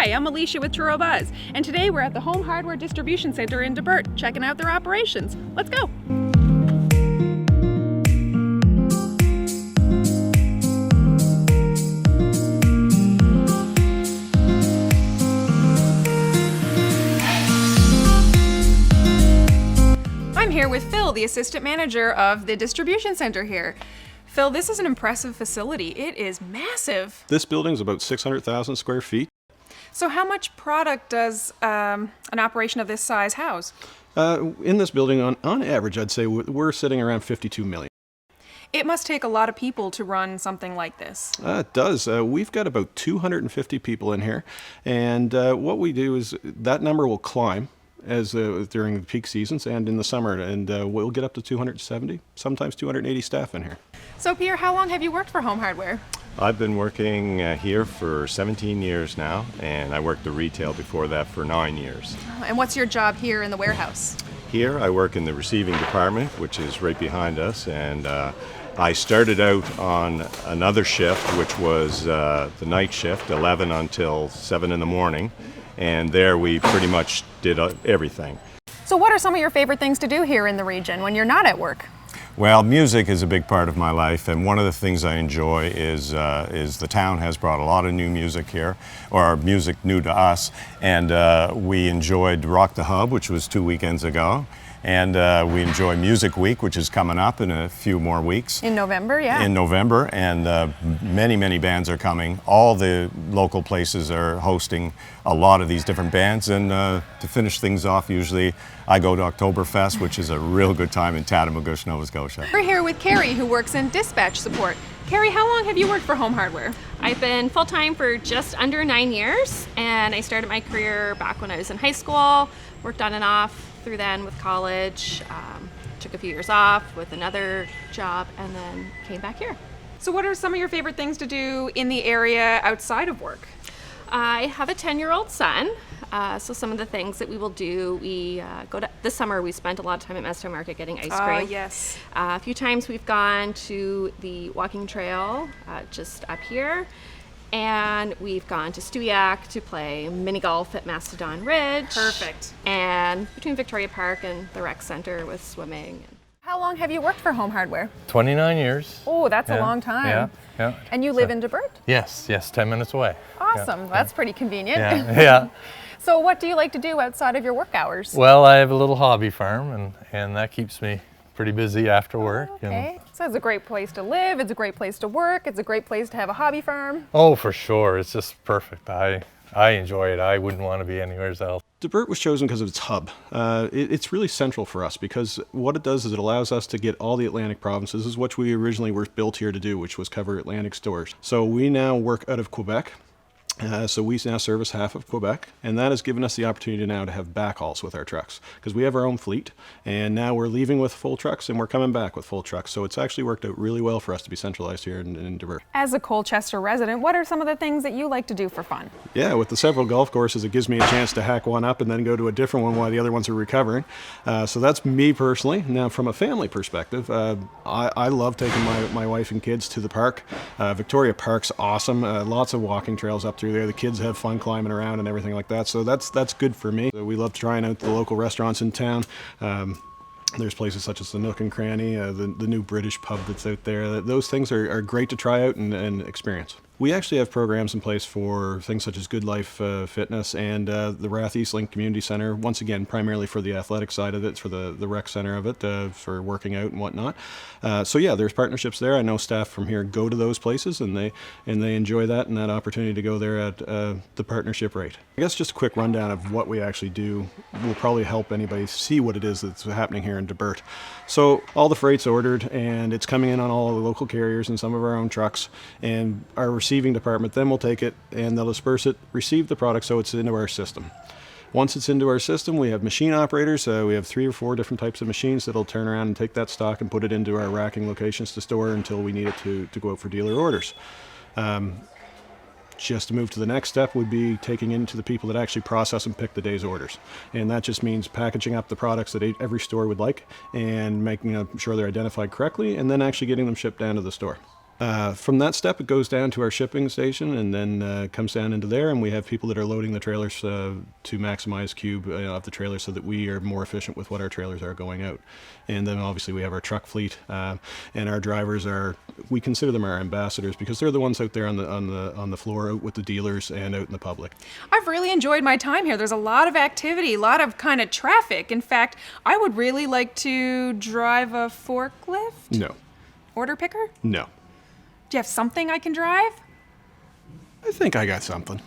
Hi, I'm Alicia with Truro Buzz, and today we're at the Home Hardware Distribution Center in Debert, checking out their operations. Let's go! I'm here with Phil, the assistant manager of the distribution center here. Phil, this is an impressive facility. It is massive. This building is about 600,000 square feet. So how much product does an operation of this size house? In this building, on average, I'd say we're sitting around 52 million. It must take a lot of people to run something like this. It does. We've got about 250 people in here, and what we do is that number will climb as during the peak seasons and in the summer, and we'll get up to 270, sometimes 280 staff in here. So Pierre, how long have you worked for Home Hardware? I've been working here for 17 years now, and I worked the retail before that for 9 years. And what's your job here in the warehouse? Here I work in the receiving department, which is right behind us, and I started out on another shift, which was the night shift, 11 until 7 in the morning, and there we pretty much did everything. So what are some of your favorite things to do here in the region when you're not at work? Well, music is a big part of my life, and one of the things I enjoy is the town has brought a lot of new music here, or music new to us, and we enjoyed Rock the Hub, which was 2 weekends ago, and we enjoy Music Week, which is coming up in a few more weeks. In November, yeah. In November, and many bands are coming. All the local places are hosting a lot of these different bands, and to finish things off, usually I go to Oktoberfest, which is a real good time in Tatamagouche, Nova Scotia. We're here with Carrie, who works in dispatch support. Carrie, how long have you worked for Home Hardware? I've been full-time for just under 9 years, and I started my career back when I was in high school, worked on and off through then with college, took a few years off with another job, and then came back here. So what are some of your favorite things to do in the area outside of work? I have a 10-year-old son, so some of the things that we will do, this summer we spent a lot of time at Mesto Market getting ice cream. Yes. A few times we've gone to the walking trail just up here, and we've gone to Stewiacke to play mini golf at Mastodon Ridge. Perfect. And between Victoria Park and the rec center with swimming. How long have you worked for Home Hardware? 29 years. Oh, that's a long time. Yeah. And you live in Debert? Yes, 10 minutes away. Awesome. That's pretty convenient. Yeah. So what do you like to do outside of your work hours? Well, I have a little hobby farm, and that keeps me pretty busy after work. Okay. So it's a great place to live, it's a great place to work, it's a great place to have a hobby farm. Oh, for sure. It's just perfect. I enjoy it. I wouldn't want to be anywhere else. Debert was chosen because of its hub. It's really central for us because what it does is it allows us to get all the Atlantic provinces, is what we originally were built here to do, which was cover Atlantic stores. So we now work out of Quebec. So we now service half of Quebec, and that has given us the opportunity now to have backhauls with our trucks because we have our own fleet, and now we're leaving with full trucks and we're coming back with full trucks. So it's actually worked out really well for us to be centralized here in Debert. As a Colchester resident, what are some of the things that you like to do for fun? Yeah, with the several golf courses, it gives me a chance to hack one up and then go to a different one while the other ones are recovering. So that's me personally. Now, from a family perspective, I love taking my wife and kids to the park. Victoria Park's awesome. Lots of walking trails up through there. The kids have fun climbing around and everything like that. So that's good for me. We love trying out the local restaurants in town. There's places such as the Nook and Cranny, the new British pub that's out there. Those things are great to try out and experience. We actually have programs in place for things such as Good Life Fitness and the Rath East Link Community Center, once again, primarily for the athletic side of it, for the rec center of it, for working out and whatnot. So yeah, there's partnerships there. I know staff from here go to those places and they enjoy that and that opportunity to go there at the partnership rate. I guess just a quick rundown of what we actually do will probably help anybody see what it is that's happening here in Debert. So all the freight's ordered and it's coming in on all the local carriers and some of our own trucks, and our receiving department then will take it and they'll disperse it, receive the product so it's into our system. Once it's into our system, we have machine operators. We have 3 or 4 different types of machines that'll turn around and take that stock and put it into our racking locations to store until we need it to go out for dealer orders. Just to move to the next step would be taking into the people that actually process and pick the day's orders. And that just means packaging up the products that every store would like and making sure they're identified correctly and then actually getting them shipped down to the store. From that step, it goes down to our shipping station and then comes down into there, and we have people that are loading the trailers to maximize cube of the trailer so that we are more efficient with what our trailers are going out. And then obviously we have our truck fleet, and our drivers we consider them our ambassadors because they're the ones out there on the floor, out with the dealers and out in the public. I've really enjoyed my time here. There's a lot of activity, a lot of kind of traffic. In fact, I would really like to drive a forklift. No. Order picker? No. Do you have something I can drive? I think I got something.